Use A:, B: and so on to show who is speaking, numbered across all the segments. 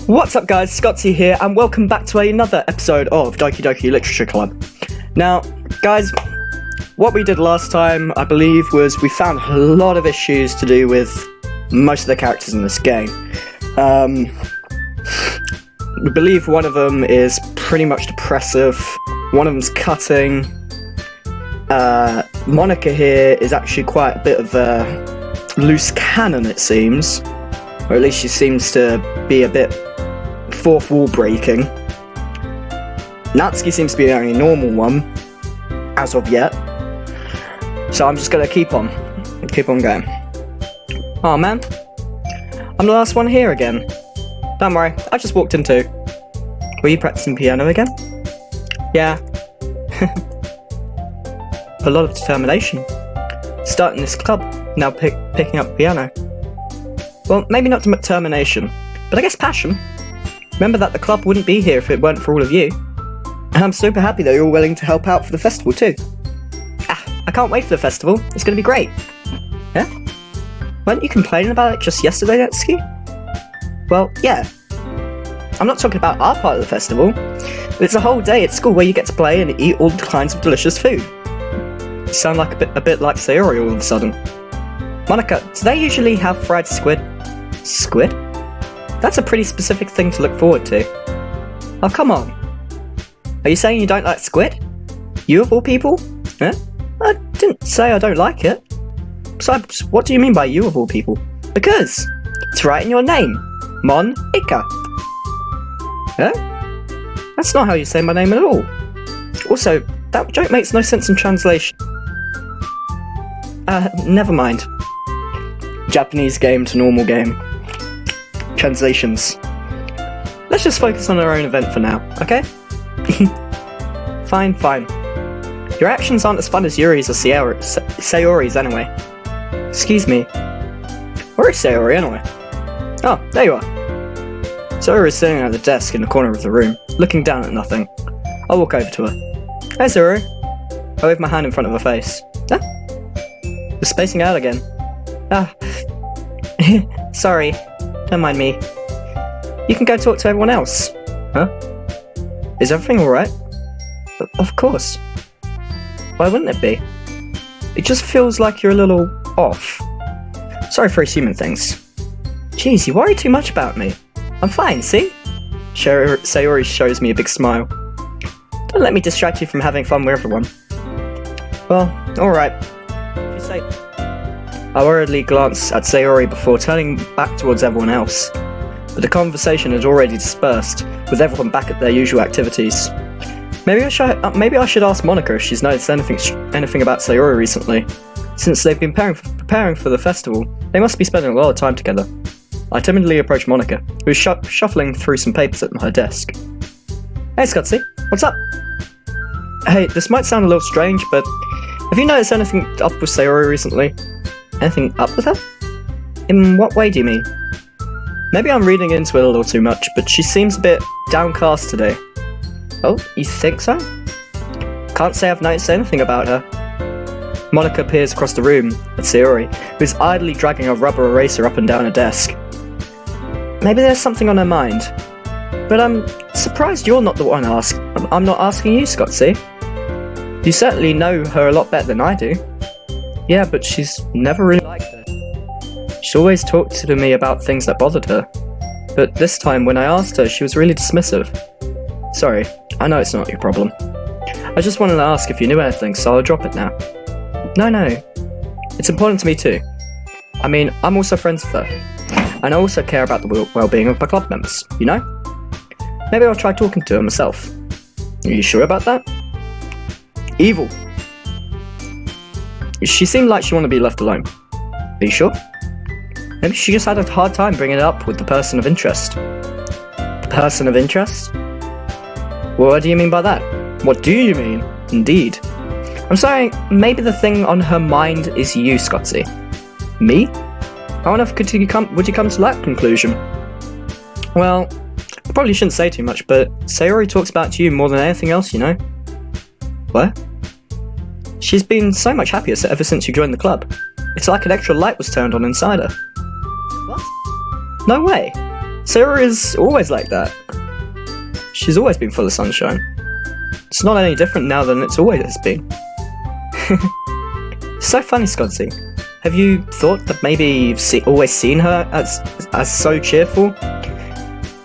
A: What's up guys, Scotty here, and welcome back to another episode of Doki Doki Literature Club. Now, guys, what we did last time, I believe, was we found a lot of issues to do with most of the characters in this game. We believe one of them is pretty much depressive, one of them's cutting. Monika here is actually quite a bit of a loose cannon, it seems. Or at least she seems to be a bit fourth wall breaking. Natsuki seems to be the only normal one, as of yet. So I'm just gonna keep on going. Oh man, I'm the last one here again. Don't worry, I just walked in too. Were you practicing piano again? Yeah. A lot of determination. Starting this club, now picking up piano. Well, maybe not determination, but I guess passion. Remember that the club wouldn't be here if it weren't for all of you. And I'm super happy that you're all willing to help out for the festival too. I can't wait for the festival. It's going to be great. Yeah? Weren't you complaining about it just yesterday, Natsuki? Well, yeah. I'm not talking about our part of the festival. It's a whole day at school where you get to play and eat all kinds of delicious food. You sound like a bit like Sayori all of a sudden. Monika, do they usually have fried squid? Squid? That's a pretty specific thing to look forward to. Oh, come on. Are you saying you don't like squid? You of all people? Huh? I didn't say I don't like it. Besides, what do you mean by you of all people? Because it's right in your name. Monika. Huh? That's not how you say my name at all. Also, that joke makes no sense in translation. Never mind. Japanese game to normal game. Translations. Let's just focus on our own event for now, okay? Fine. Your actions aren't as fun as Yuri's or Sayori's anyway. Excuse me. Where is Sayori anyway? Oh, there you are. Sayori is sitting at the desk in the corner of the room, looking down at nothing. I'll walk over to her. Hey Sayori. I wave my hand in front of her face. Huh? You're spacing out again. Sorry. Don't mind me. You can go talk to everyone else. Huh? Is everything alright? Of course. Why wouldn't it be? It just feels like you're a little off. Sorry for assuming things. Jeez, you worry too much about me. I'm fine, see? Sayori shows me a big smile. Don't let me distract you from having fun with everyone. Well, alright. If you say... I worriedly glanced at Sayori before turning back towards everyone else. But the conversation had already dispersed, with everyone back at their usual activities. Maybe I should ask Monika if she's noticed anything about Sayori recently. Since they've been preparing for the festival, they must be spending a lot of time together. I timidly approached Monika, who was shuffling through some papers at her desk. Hey Scotty, what's up? Hey, this might sound a little strange, but have you noticed anything up with Sayori recently? Anything up with her? In what way do you mean? Maybe I'm reading into it a little too much, but she seems a bit downcast today. Oh, you think so? Can't say I've noticed anything about her. Monika peers across the room at Sayori, who is idly dragging a rubber eraser up and down a desk. Maybe there's something on her mind. But I'm surprised you're not the one I'm not asking you, Scotty. You certainly know her a lot better than I do. Yeah, but she's never really liked her. She always talked to me about things that bothered her. But this time, when I asked her, she was really dismissive. Sorry, I know it's not your problem. I just wanted to ask if you knew anything, so I'll drop it now. No. It's important to me too. I mean, I'm also friends with her. And I also care about the well-being of my club members, you know? Maybe I'll try talking to her myself. Are you sure about that? Evil. She seemed like she wanted to be left alone. Are you sure? Maybe she just had a hard time bringing it up with the person of interest. The person of interest? Well, what do you mean by that? What do you mean? Indeed. I'm sorry, maybe the thing on her mind is you, Scotty. Me? How on earth would you come to that conclusion? Well, I probably shouldn't say too much, but Sayori talks about you more than anything else, you know? What? She's been so much happier ever since you joined the club. It's like an extra light was turned on inside her. What? No way. Sayori is always like that. She's always been full of sunshine. It's not any different now than it's always been. So funny, Scotty. Have you thought that maybe you've always seen her as so cheerful?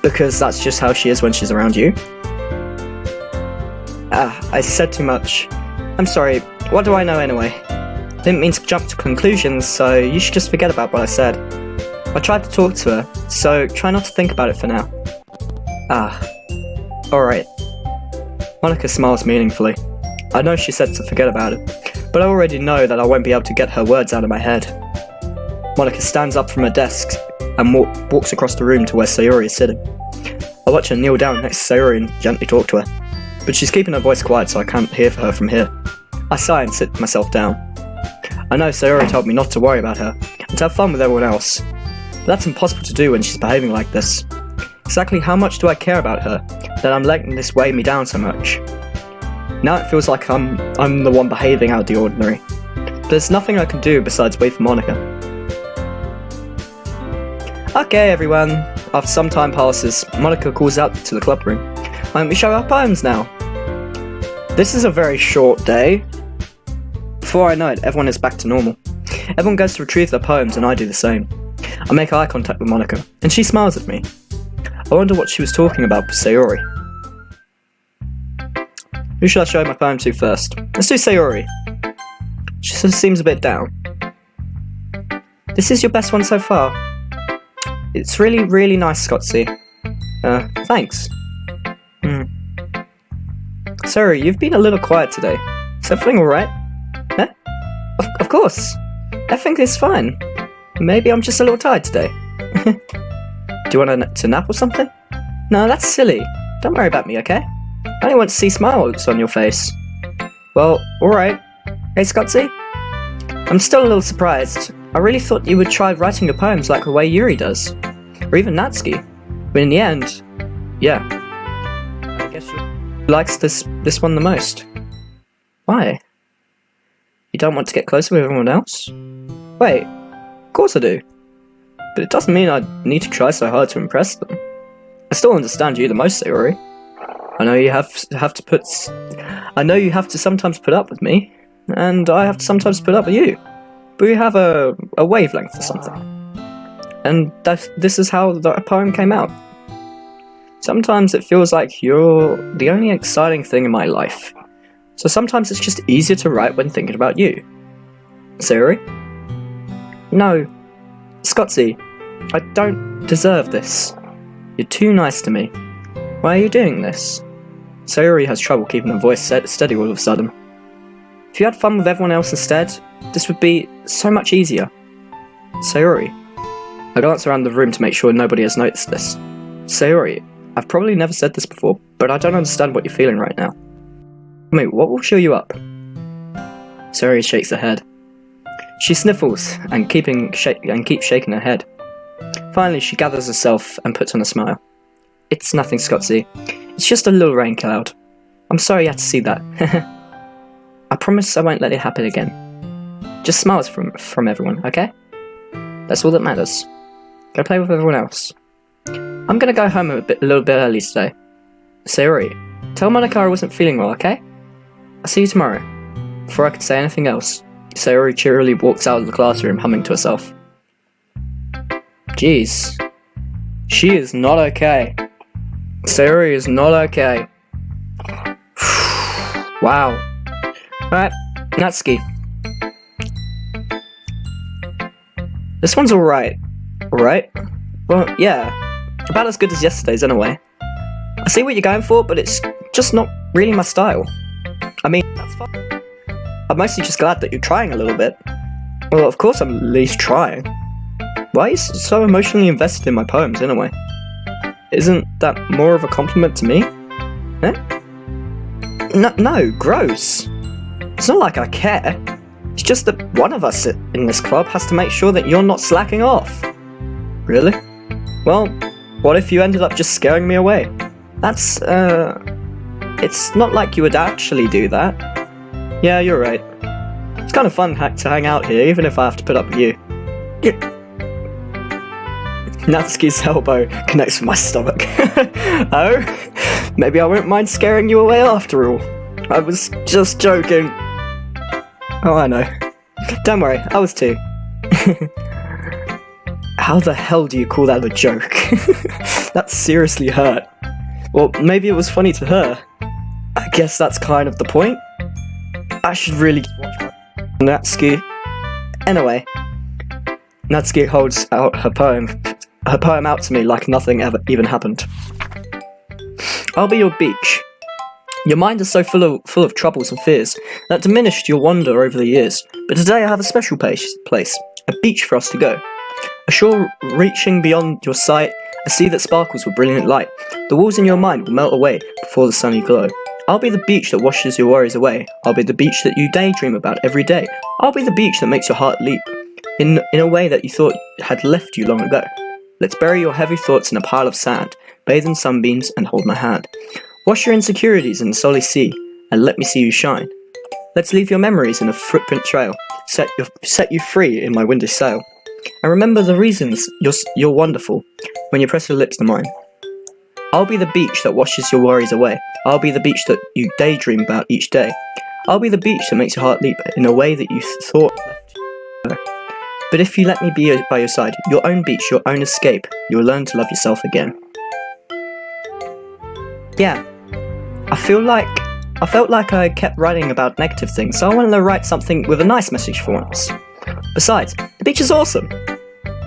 A: Because that's just how she is when she's around you? I said too much. I'm sorry, what do I know anyway? Didn't mean to jump to conclusions, so you should just forget about what I said. I tried to talk to her, so try not to think about it for now. Alright. Monika smiles meaningfully. I know she said to forget about it, but I already know that I won't be able to get her words out of my head. Monika stands up from her desk and walks across the room to where Sayori is sitting. I watch her kneel down next to Sayori and gently talk to her, but she's keeping her voice quiet so I can't hear her from here. I sigh and sit myself down. I know Sayori told me not to worry about her and to have fun with everyone else, but that's impossible to do when she's behaving like this. Exactly how much do I care about her that I'm letting this weigh me down so much? Now it feels like I'm the one behaving out of the ordinary. But there's nothing I can do besides wait for Monika. Okay everyone, after some time passes, Monika calls out to the club room. Why don't we show our poems now? This is a very short day. Before I know it, everyone is back to normal. Everyone goes to retrieve their poems and I do the same. I make eye contact with Monika, and she smiles at me. I wonder what she was talking about with Sayori. Who should I show my poem to first? Let's do Sayori. She seems a bit down. This is your best one so far. It's really, really nice, Scotty. Thanks. Sorry, you've been a little quiet today. Is everything alright? Huh? Of course. Everything is fine. Maybe I'm just a little tired today. Do you want to nap or something? No, that's silly. Don't worry about me, okay? I only want to see smiles on your face. Well, alright. Hey, Scotty? I'm still a little surprised. I really thought you would try writing your poems like the way Yuri does. Or even Natsuki. But in the end, yeah. I guess you likes this one the most. Why? You don't want to get closer with everyone else? Wait, of course I do. But it doesn't mean I need to try so hard to impress them. I still understand you the most, Sayori. I know you have to sometimes put up with me, and I have to sometimes put up with you. But we have a wavelength or something. And this is how the poem came out. Sometimes it feels like you're the only exciting thing in my life. So sometimes it's just easier to write when thinking about you. Sayori? No. Scotty, I don't deserve this. You're too nice to me. Why are you doing this? Sayori has trouble keeping her voice steady all of a sudden. If you had fun with everyone else instead, this would be so much easier. Sayori. I glance around the room to make sure nobody has noticed this. Sayori, I've probably never said this before, but I don't understand what you're feeling right now. Wait, what will cheer you up? Sayori shakes her head. She sniffles and keeps shaking her head. Finally, she gathers herself and puts on a smile. It's nothing, Scotty. It's just a little rain cloud. I'm sorry you had to see that. I promise I won't let it happen again. Just smiles from everyone, okay? That's all that matters. Go play with everyone else. I'm gonna go home a little bit early today. Sayori, tell Monika I wasn't feeling well, okay? I'll see you tomorrow. Before I could say anything else, Sayori cheerily walks out of the classroom humming to herself. Jeez. She is not okay. Sayori is not okay. Wow. Alright, Natsuki. This one's alright. Alright? Well, yeah. About as good as yesterday's anyway. I see what you're going for, but it's just not really my style. I mean, that's fine. I'm mostly just glad that you're trying a little bit. Well, of course I'm at least trying. Why are you so emotionally invested in my poems anyway? Isn't that more of a compliment to me? Eh? No, gross. It's not like I care. It's just that one of us in this club has to make sure that you're not slacking off. Really? Well, what if you ended up just scaring me away? That's, it's not like you would actually do that. Yeah, you're right. It's kind of fun to hang out here, even if I have to put up with you. Natsuki's elbow connects with my stomach. Oh, maybe I won't mind scaring you away after all. I was just joking. Oh, I know. Don't worry, I was too. How the hell do you call that a joke? That seriously hurt. Well, maybe it was funny to her. I guess that's kind of the point. I should really watch my Natsuki. Anyway, Natsuki holds out her poem out to me like nothing ever even happened. I'll be your beach. Your mind is so full of troubles and fears that diminished your wonder over the years. But today I have a special place, a beach for us to go. A shore reaching beyond your sight, a sea that sparkles with brilliant light. The walls in your mind will melt away before the sunny glow. I'll be the beach that washes your worries away. I'll be the beach that you daydream about every day. I'll be the beach that makes your heart leap in a way that you thought had left you long ago. Let's bury your heavy thoughts in a pile of sand, bathe in sunbeams and hold my hand. Wash your insecurities in the salty sea, and let me see you shine. Let's leave your memories in a footprint trail, set you free in my windy sail. And remember the reasons you're wonderful when you press your lips to mine. I'll be the beach that washes your worries away. I'll be the beach that you daydream about each day. I'll be the beach that makes your heart leap in a way that you thought left you. But if you let me be by your side, your own beach, your own escape, you will learn to love yourself again. Yeah, I felt like I kept writing about negative things, so I wanted to write something with a nice message for once. Besides, the beach is awesome.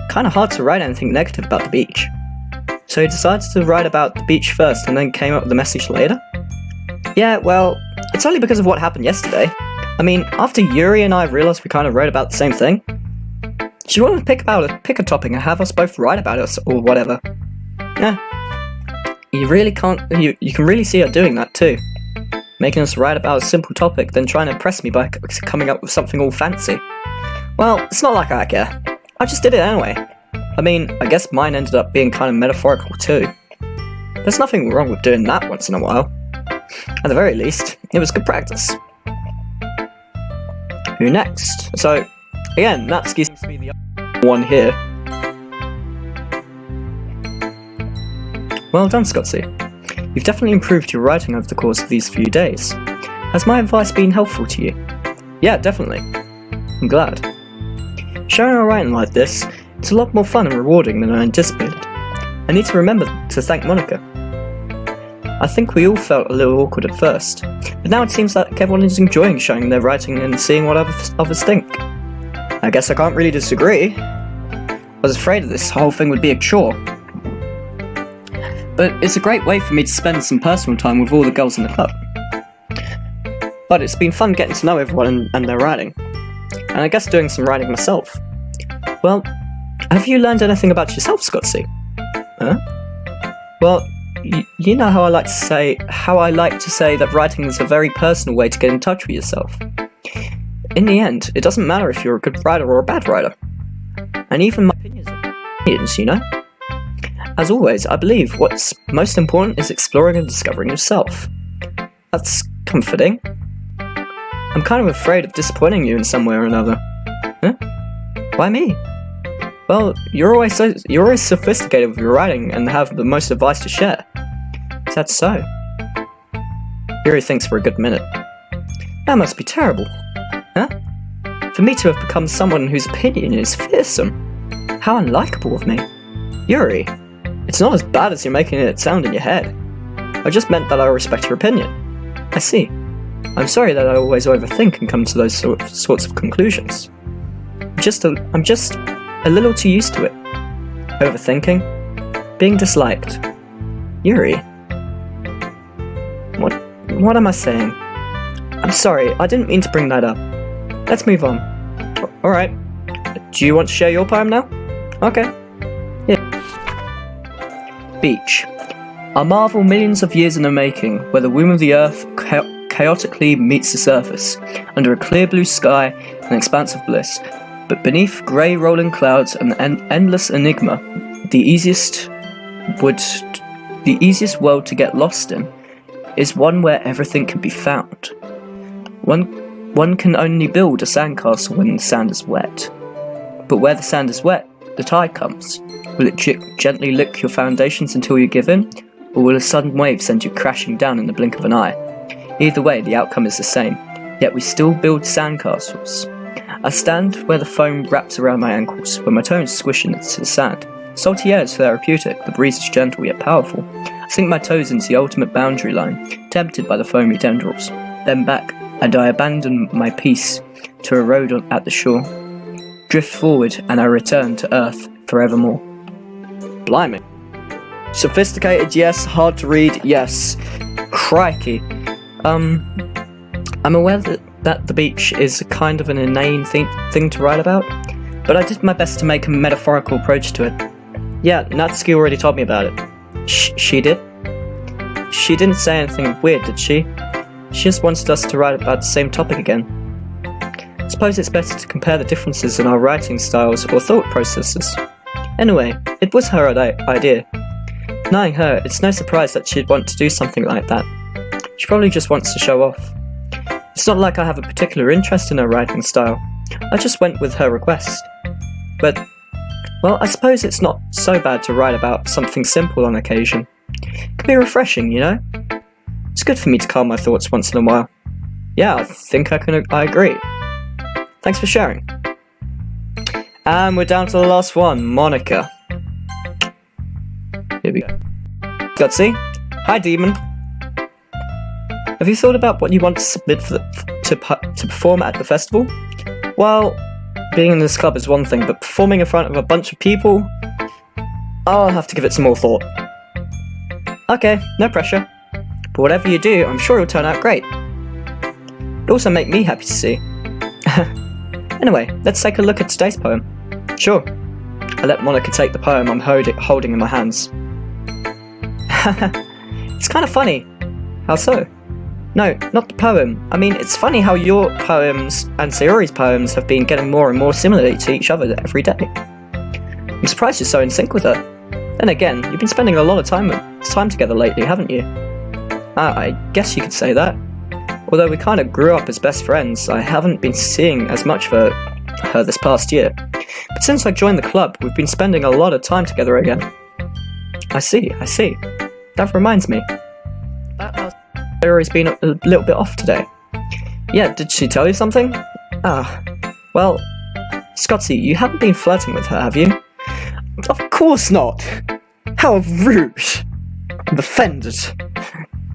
A: Kinda hard to write anything negative about the beach. So he decided to write about the beach first and then came up with the message later? Yeah, well, it's only because of what happened yesterday. I mean, after Yuri and I realised we kind of wrote about the same thing. She wanted to pick a topic and have us both write about it or whatever. Yeah. You can really see her doing that too. Making us write about a simple topic, then trying to impress me by coming up with something all fancy. Well, it's not like I care. I just did it anyway. I mean, I guess mine ended up being kind of metaphorical too. There's nothing wrong with doing that once in a while. At the very least, it was good practice. Who next? So, again, Natsuki seems to be the one here. Well done, Scotty. You've definitely improved your writing over the course of these few days. Has my advice been helpful to you? Yeah, definitely. I'm glad. Sharing our writing like this, it's a lot more fun and rewarding than I anticipated. I need to remember to thank Monika. I think we all felt a little awkward at first, but now it seems like everyone is enjoying sharing their writing and seeing what others think. I guess I can't really disagree. I was afraid that this whole thing would be a chore. But it's a great way for me to spend some personal time with all the girls in the club. But it's been fun getting to know everyone and their writing. And I guess doing some writing myself. Well, have you learned anything about yourself, Scotty? Huh? Well, you know how I like to say that writing is a very personal way to get in touch with yourself. In the end, it doesn't matter if you're a good writer or a bad writer. And even my opinions are opinions, you know? As always, I believe what's most important is exploring and discovering yourself. That's comforting. I'm kind of afraid of disappointing you in some way or another. Huh? Why me? Well, you're always sophisticated with your writing and have the most advice to share. Is that so? Yuri thinks for a good minute. That must be terrible. Huh? For me to have become someone whose opinion is fearsome. How unlikable of me. Yuri, it's not as bad as you're making it sound in your head. I just meant that I respect your opinion. I see. I'm sorry that I always overthink and come to those sorts of conclusions. I'm just a little too used to it. Overthinking. Being disliked. Yuri. What am I saying? I'm sorry, I didn't mean to bring that up. Let's move on. Alright. Do you want to share your poem now? Okay. Yeah. Beach. A marvel millions of years in the making, where the womb of the earth chaotically meets the surface, under a clear blue sky, an expanse of bliss. But beneath grey rolling clouds, an endless enigma, the easiest world to get lost in, is one where everything can be found. One can only build a sandcastle when the sand is wet. But where the sand is wet, the tide comes. Will it gently lick your foundations until you give in? Or will a sudden wave send you crashing down in the blink of an eye? Either way, the outcome is the same, yet we still build sandcastles. I stand where the foam wraps around my ankles, where my toes squish into the sand. Salty air is therapeutic, the breeze is gentle yet powerful. I sink my toes into the ultimate boundary line, tempted by the foamy tendrils. Then back, and I abandon my peace to erode at the shore. Drift forward, and I return to Earth forevermore. Blimey. Sophisticated, yes. Hard to read, yes. Crikey. I'm aware that the beach is kind of an inane thing to write about, but I did my best to make a metaphorical approach to it. Yeah, Natsuki already told me about it. She did? She didn't say anything weird, did she? She just wanted us to write about the same topic again. I suppose it's better to compare the differences in our writing styles or thought processes. Anyway, it was her idea. Knowing her, it's no surprise that she'd want to do something like that. She probably just wants to show off. It's not like I have a particular interest in her writing style. I just went with her request. But, well, I suppose it's not so bad to write about something simple on occasion. It can be refreshing, you know? It's good for me to calm my thoughts once in a while. Yeah, I think I agree. Thanks for sharing. And we're down to the last one, Monika. Here we go. Gutsy. Hi, Demon. Have you thought about what you want to submit to perform at the festival? Well, being in this club is one thing, but performing in front of a bunch of people, I'll have to give it some more thought. Okay, no pressure. But whatever you do, I'm sure it'll turn out great. It'll also make me happy to see. Anyway, let's take a look at today's poem. Sure. I let Monika take the poem I'm holding in my hands. It's kind of funny. How so? No, not the poem. I mean, it's funny how your poems and Sayori's poems have been getting more and more similar to each other every day. I'm surprised you're so in sync with her. Then again, you've been spending a lot of time together lately, haven't you? I guess you could say that. Although we kind of grew up as best friends, I haven't been seeing as much of her this past year. But since I joined the club, we've been spending a lot of time together again. I see. That reminds me. Sayori's been a little bit off today. Yeah, did she tell you something? Well, Scotty, you haven't been flirting with her, have you? Of course not! How rude! I'm offended.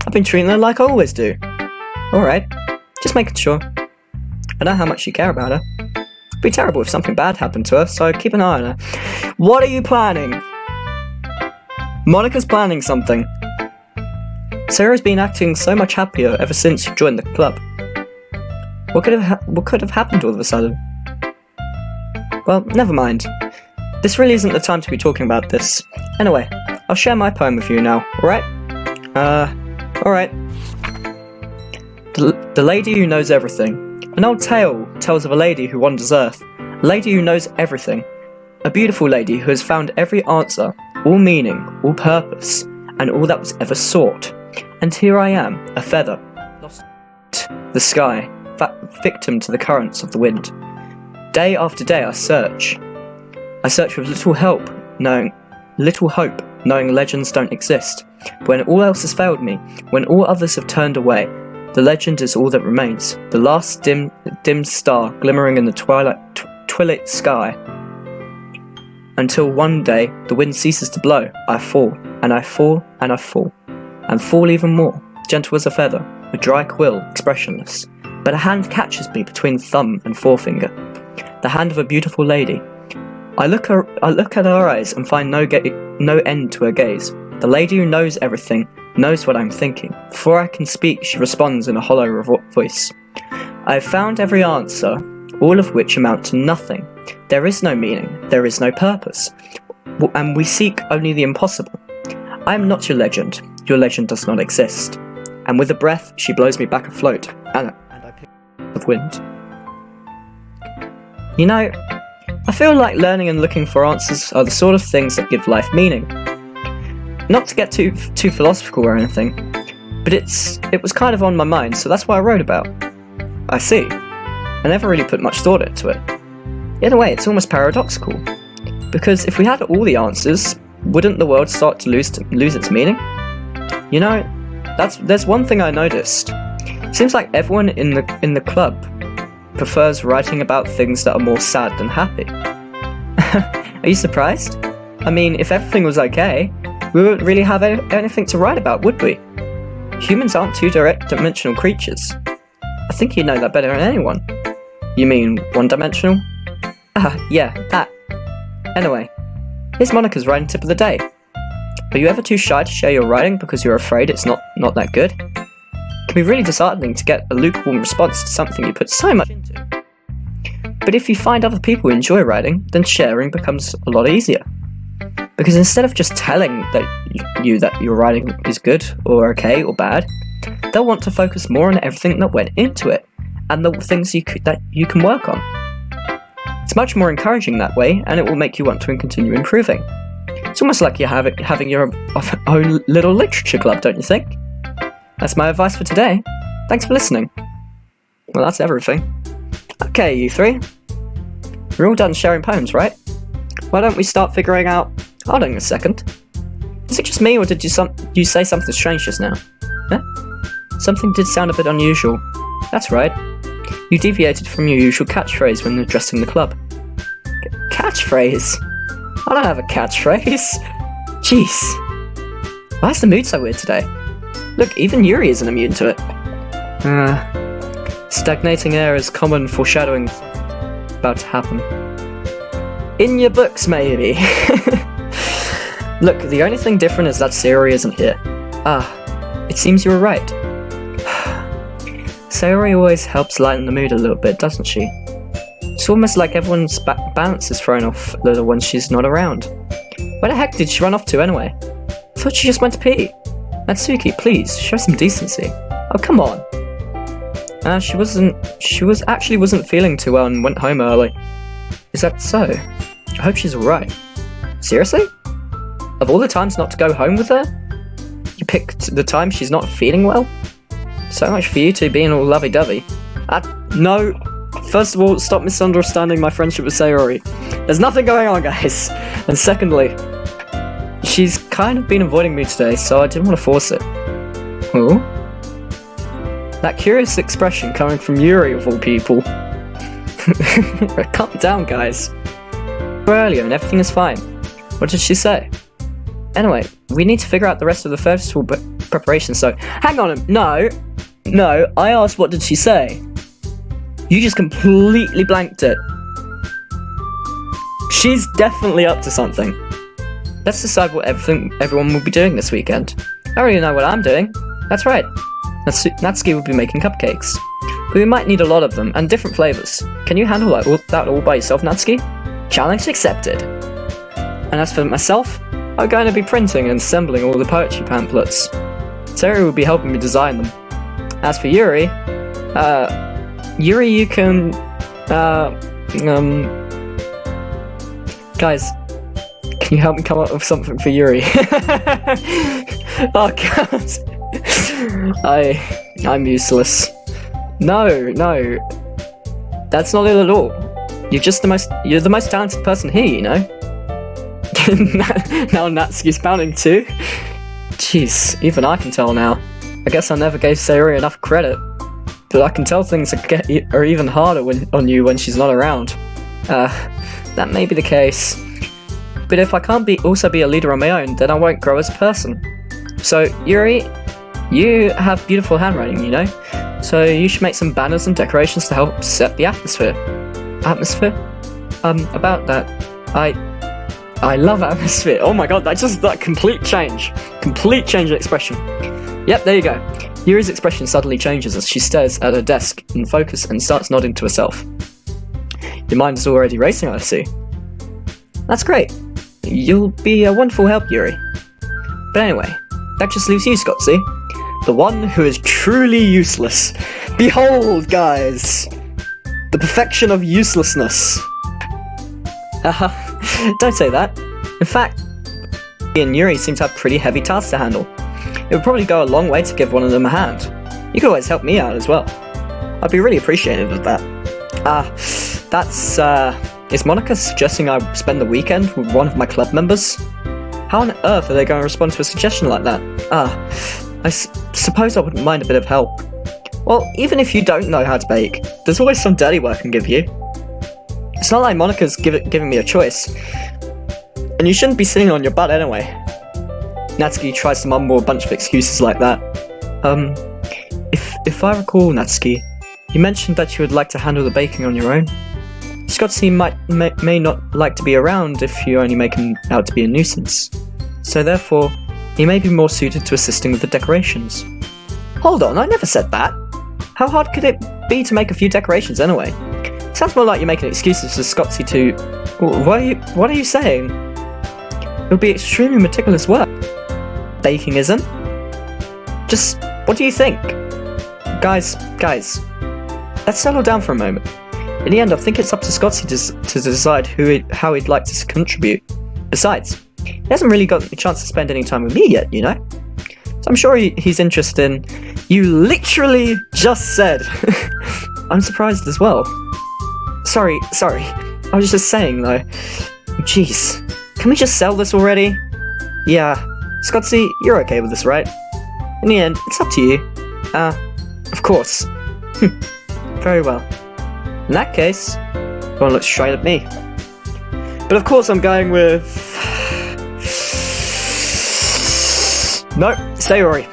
A: I've been treating her like I always do. Alright, just making sure. I know how much you care about her. It'd be terrible if something bad happened to her, so keep an eye on her. What are you planning? Monika's planning something. Sarah's been acting so much happier ever since you joined the club. What could have happened all of a sudden? Well, never mind. This really isn't the time to be talking about this. Anyway, I'll share my poem with you now, alright? Alright. The Lady Who Knows Everything. An old tale tells of a lady who wanders Earth. A lady who knows everything. A beautiful lady who has found every answer, all meaning, all purpose, and all that was ever sought. And here I am, a feather, lost the sky, victim to the currents of the wind. Day after day I search. I search with little hope, knowing legends don't exist. But when all else has failed me, when all others have turned away, the legend is all that remains, the last dim star glimmering in the twilight sky. Until one day, the wind ceases to blow, I fall, and I fall, and I fall, and fall even more, gentle as a feather, a dry quill, expressionless. But a hand catches me between thumb and forefinger, the hand of a beautiful lady. I look at her eyes and find no end to her gaze. The lady who knows everything, knows what I'm thinking. Before I can speak, she responds in a hollow voice. I have found every answer, all of which amount to nothing. There is no meaning, there is no purpose, and we seek only the impossible. I am not your legend does not exist. And with a breath, she blows me back afloat, and I pick up the wind. You know, I feel like learning and looking for answers are the sort of things that give life meaning. Not to get too philosophical or anything, but it was kind of on my mind, so that's what I wrote about. I see. I never really put much thought into it. In a way, it's almost paradoxical. Because if we had all the answers, wouldn't the world start to lose its meaning? You know, there's one thing I noticed. It seems like everyone in the club prefers writing about things that are more sad than happy. Are you surprised? I mean, if everything was okay, we wouldn't really have anything to write about, would we? Humans aren't two-dimensional creatures. I think you know that better than anyone. You mean one-dimensional? Yeah, that. Anyway, here's Monika's writing tip of the day. Are you ever too shy to share your writing because you're afraid it's not that good? It can be really disheartening to get a lukewarm response to something you put so much into. But if you find other people enjoy writing, then sharing becomes a lot easier. Because instead of just telling that your writing is good or okay or bad, they'll want to focus more on everything that went into it and the things that you can work on. It's much more encouraging that way, and it will make you want to continue improving. It's almost like you're having your own little literature club, don't you think? That's my advice for today. Thanks for listening. Well, that's everything. Okay, you three. We're all done sharing poems, right? Why don't we start figuring out... Hold on a second. Is it just me, or did you say something strange just now? Huh? Something did sound a bit unusual. That's right. You deviated from your usual catchphrase when addressing the club. Catchphrase? I don't have a catchphrase. Jeez. Why is the mood so weird today? Look, even Yuri isn't immune to it. Stagnating air is common foreshadowing about to happen. In your books, maybe. Look, the only thing different is that sayori isn't here. It seems you were right. Sayori always helps lighten the mood a little bit, doesn't she? It's almost like everyone's balance is thrown off a little when she's not around. Where the heck did she run off to anyway? I thought she just went to pee. Natsuki, please, show some decency. Oh, come on. She actually wasn't feeling too well and went home early. Is that so? I hope she's alright. Seriously? Of all the times not to go home with her? You picked the time she's not feeling well? So much for you two being all lovey-dovey. No. First of all, stop misunderstanding my friendship with Sayori. There's nothing going on, guys. And secondly, she's kind of been avoiding me today, so I didn't want to force it. Oh? That curious expression coming from Yuri, of all people. Calm down, guys. Earlier and everything is fine. What did she say? Anyway, we need to figure out the rest of the festival preparation, so... Hang on, no, I asked what did she say? You just completely blanked it. She's definitely up to something. Let's decide what everyone will be doing this weekend. I already know what I'm doing. That's right. Natsuki will be making cupcakes. But we might need a lot of them, and different flavours. Can you handle that all by yourself, Natsuki? Challenge accepted. And as for myself, I'm going to be printing and assembling all the poetry pamphlets. Sayori will be helping me design them. As for Yuri, you can, guys, can you help me come up with something for Yuri? Oh god, I'm useless. No, that's not it at all. You're the most talented person here, you know? Now Natsuki's pounding too? Jeez, even I can tell now. I guess I never gave Sayori enough credit. But I can tell things are even harder on you when she's not around. That may be the case. But if I can't also be a leader on my own, then I won't grow as a person. So, Yuri, you have beautiful handwriting, you know? So you should make some banners and decorations to help set the atmosphere. About that, I love atmosphere. Oh my god, that complete change of expression. Yep, there you go. Yuri's expression suddenly changes as she stares at her desk in focus and starts nodding to herself. Your mind is already racing, I see. That's great. You'll be a wonderful help, Yuri. But anyway, that just leaves you, Scottsy. The one who is truly useless. Behold, guys! The perfection of uselessness. Don't say that. In fact, he and Yuri seem to have pretty heavy tasks to handle. It would probably go a long way to give one of them a hand. You could always help me out as well. I'd be really appreciative of that.
B: is Monika suggesting I spend the weekend with one of my club members? How on earth are they going to respond to a suggestion like that? I suppose I wouldn't mind a bit of help. Well, even if you don't know how to bake, there's always some dirty work I can give you. It's not like Monika's giving me a choice. And you shouldn't be sitting on your butt anyway. Natsuki tries to mumble a bunch of excuses like that. If I recall, Natsuki, you mentioned that you would like to handle the baking on your own. Scotty may not like to be around if you only make him out to be a nuisance. So therefore, he may be more suited to assisting with the decorations. Hold on, I never said that. How hard could it be to make a few decorations anyway? Sounds more like you're making excuses for Scotty to... What are you saying? It would be extremely meticulous work. Baking isn't? Just, what do you think? Guys, let's settle down for a moment. In the end, I think it's up to Scotty to decide how he'd like to contribute. Besides, he hasn't really gotten a chance to spend any time with me yet, you know? So I'm sure he's interested in... You literally just said... I'm surprised as well. Sorry. I was just saying, though. Jeez. Can we just sell this already? Yeah. Scotty, you're okay with this, right? In the end, it's up to you. Of course. Very well. In that case, go and look straight at me. But of course I'm going with... No, sayori.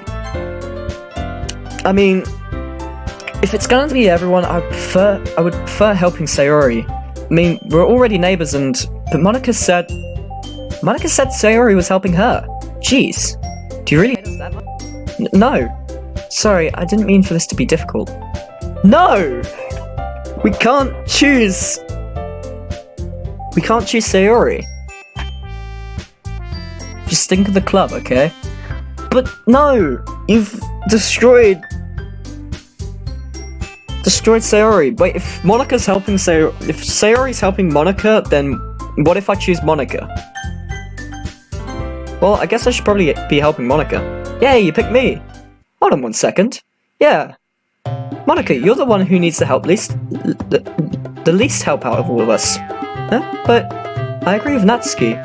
B: I mean, if it's going to be everyone, I would prefer helping Sayori. I mean, we're already neighbours but Monika said Sayori was helping her. Jeez. Do you really hate us that much? No. Sorry, I didn't mean for this to be difficult. No! We can't choose Sayori. Just think of the club, okay? But no! You've destroyed Sayori. Wait, if Sayori's helping Monika, then what if I choose Monika? Well, I guess I should probably be helping Monika. Yay, you picked me! Hold on 1 second. Yeah. Monika, you're the one who needs the help the least help out of all of us. Huh? But I agree with Natsuki.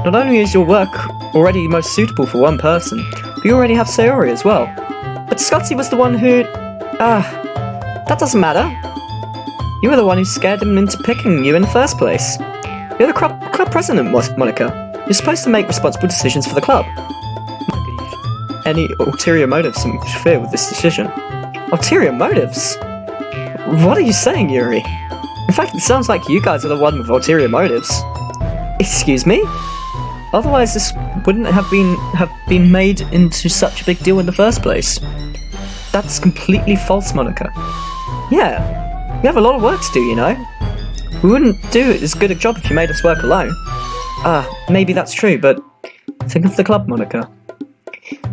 B: Not only is your work already most suitable for one person, but you already have Sayori as well. But Scotty was the one who... that doesn't matter. You were the one who scared him into picking you in the first place. You're the club president, Monika. You're supposed to make responsible decisions for the club. Any ulterior motives interfere with this decision. Ulterior motives? What are you saying, Yuri? In fact, it sounds like you guys are the one with ulterior motives. Excuse me? Otherwise, this wouldn't have been made into such a big deal in the first place. That's completely false, Monika. Yeah, we have a lot of work to do, you know. We wouldn't do as good a job if you made us work alone. Maybe that's true, but think of the club, Monika.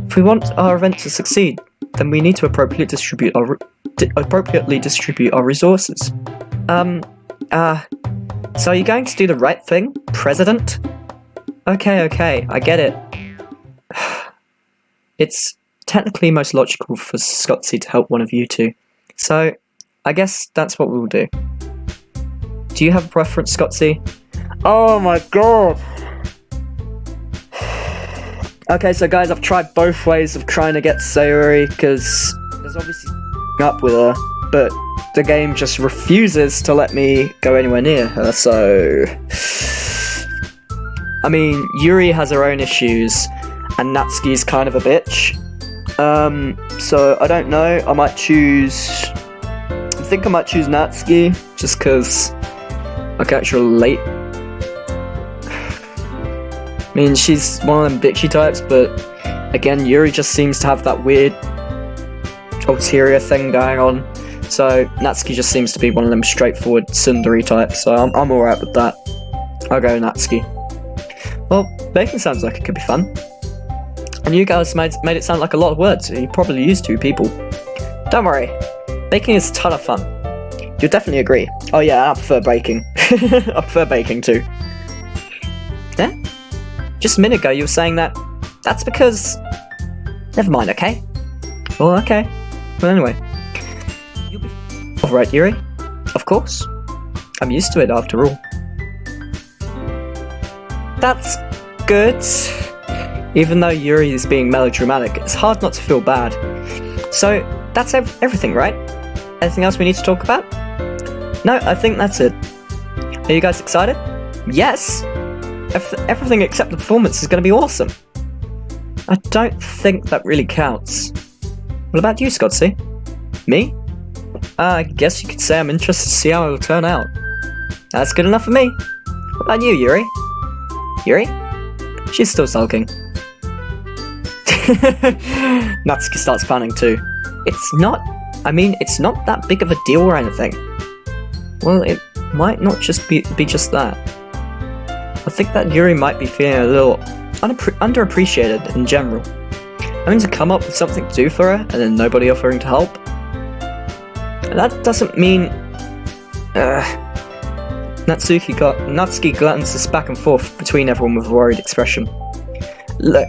B: If we want our event to succeed, then we need to appropriately distribute our resources. So are you going to do the right thing, President? Okay, I get it. It's technically most logical for Scotty to help one of you two, so I guess that's what we'll do. Do you have a preference, Scotty? Oh my god! Okay, so guys, I've tried both ways of trying to get Sayori, because there's obviously up with her, but the game just refuses to let me go anywhere near her, so... I mean, Yuri has her own issues, and Natsuki's kind of a bitch. So I don't know, I think I might choose Natsuki, just because I can actually relate. I mean, she's one of them bitchy types, but again, Yuri just seems to have that weird ulterior thing going on. So Natsuki just seems to be one of them straightforward tsundere types, so I'm alright with that. I'll go Natsuki. Well, baking sounds like it could be fun. And you guys made it sound like a lot of words, you probably used 2 people. Don't worry, baking is a ton of fun. You'll definitely agree. Oh yeah, I prefer baking. I prefer baking too. Yeah? Just a minute ago you were saying that. That's because... Never mind, okay? Well, okay. Well, anyway. You'll be... Alright, Yuri. Of course. I'm used to it after all. That's good. Even though Yuri is being melodramatic, it's hard not to feel bad. So, that's everything, right? Anything else we need to talk about? No, I think that's it. Are you guys excited? Yes! Everything except the performance is going to be awesome. I don't think that really counts. What about you, Scottsy? Me? I guess you could say I'm interested to see how it'll turn out. That's good enough for me. What about you, Yuri? Yuri? She's still sulking. Natsuki starts planning too. It's not that big of a deal or anything. Well, it might not just be just that. I think that Yuri might be feeling a little underappreciated in general. Having to come up with something to do for her and then nobody offering to help. That doesn't mean... Natsuki glances back and forth between everyone with a worried expression. Look.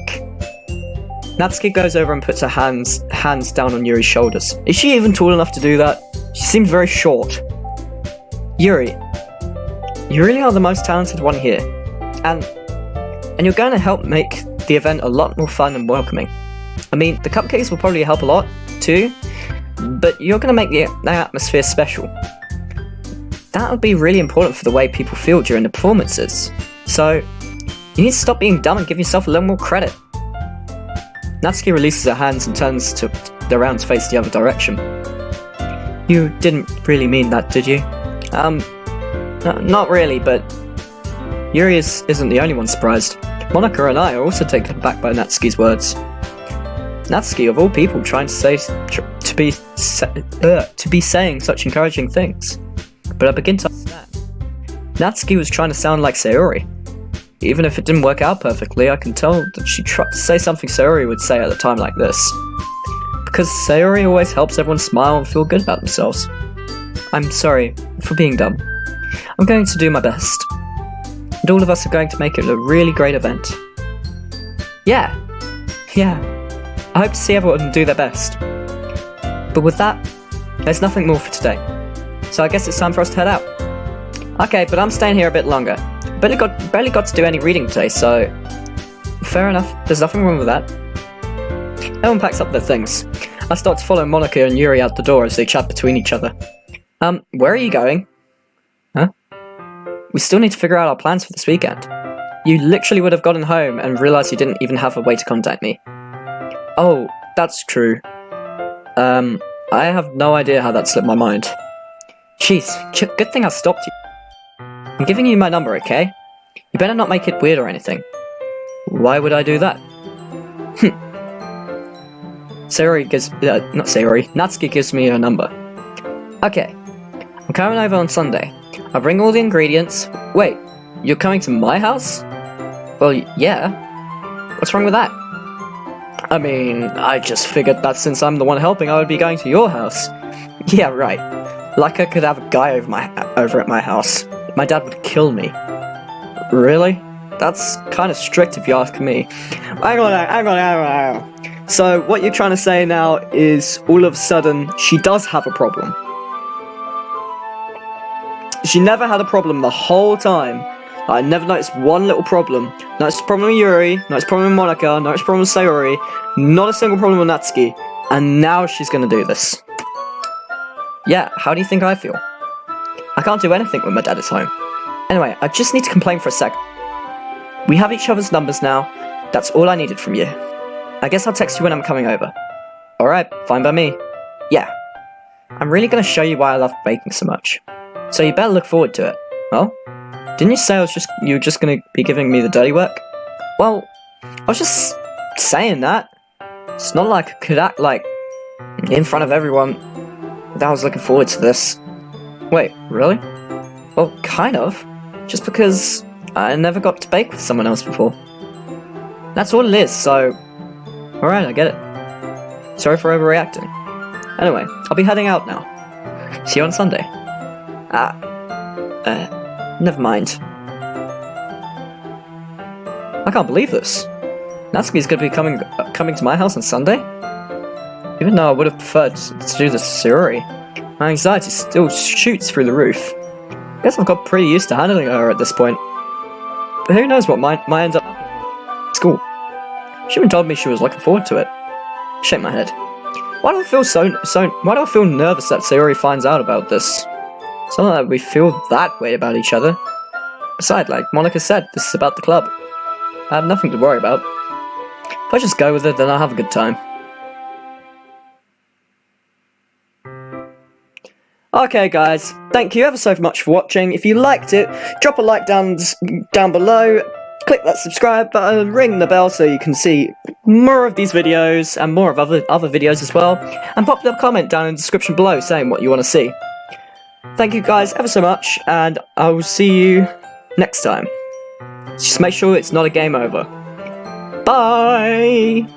B: Natsuki goes over and puts her hands down on Yuri's shoulders. Is she even tall enough to do that? She seems very short. Yuri, you really are the most talented one here. And you're going to help make the event a lot more fun and welcoming. I mean, the cupcakes will probably help a lot, too. But you're going to make the atmosphere special. That would be really important for the way people feel during the performances. So, you need to stop being dumb and give yourself a little more credit. Natsuki releases her hands and turns around to face the other direction. You didn't really mean that, did you? No, not really, but Yuri isn't the only one surprised. Monika and I are also taken aback by Natsuki's words. Natsuki, of all people, trying to be saying such encouraging things. But I begin to understand. Natsuki was trying to sound like Sayori. Even if it didn't work out perfectly, I can tell that she tried to say something Sayori would say at a time like this. Because Sayori always helps everyone smile and feel good about themselves. I'm sorry for being dumb. I'm going to do my best. And all of us are going to make it a really great event. Yeah. I hope to see everyone do their best. But with that, there's nothing more for today. So I guess it's time for us to head out. Okay, but I'm staying here a bit longer. Barely got to do any reading today, so... Fair enough, there's nothing wrong with that. Everyone packs up their things. I start to follow Monika and Yuri out the door as they chat between each other. Where are you going? Huh? We still need to figure out our plans for this weekend. You literally would have gotten home and realised you didn't even have a way to contact me. Oh, that's true. I have no idea how that slipped my mind. Jeez, good thing I stopped you. I'm giving you my number, okay? You better not make it weird or anything. Why would I do that? Natsuki gives me her number. Okay, I'm coming over on Sunday. I'll bring all the ingredients. Wait, you're coming to my house? Well, yeah. What's wrong with that? I mean, I just figured that since I'm the one helping, I would be going to your house. Yeah, right. Like I could have a guy over at my house. My dad would kill me. Really? That's kind of strict if you ask me. Hang on. So, what you're trying to say now is, all of a sudden, she does have a problem. She never had a problem the whole time. I never noticed one little problem. Noticed a problem with Yuri, noticed a problem with Monika, noticed a problem with Sayori, not a single problem with Natsuki, and now she's gonna do this. Yeah, how do you think I feel? I can't do anything when my dad is home. Anyway, I just need to complain for a sec. We have each other's numbers now. That's all I needed from you. I guess I'll text you when I'm coming over. Alright, fine by me. Yeah. I'm really gonna show you why I love baking so much. So you better look forward to it. Well, didn't you say you were just gonna be giving me the dirty work? Well, I was just saying that. It's not like I could act like in front of everyone that I was looking forward to this. Wait, really? Well, kind of. Just because I never got to bake with someone else before. That's all it is, so... Alright, I get it. Sorry for overreacting. Anyway, I'll be heading out now. See you on Sunday. Never mind. I can't believe this. Natsuki's gonna be coming to my house on Sunday? Even though I would have preferred to do this to Sayori, my anxiety still shoots through the roof. Guess I've got pretty used to handling her at this point. But who knows what might end up at school. She even told me she was looking forward to it. Shake my head. Why do I feel why do I feel nervous that Sayori finds out about this? It's not that we feel that way about each other. Besides, like Monika said, this is about the club. I have nothing to worry about. If I just go with it, then I'll have a good time. Okay guys, thank you ever so much for watching. If you liked it, drop a like down below, click that subscribe button, ring the bell so you can see more of these videos and more of other videos as well, and pop a comment down in the description below saying what you want to see. Thank you guys ever so much, and I will see you next time. Just make sure it's not a game over. Bye!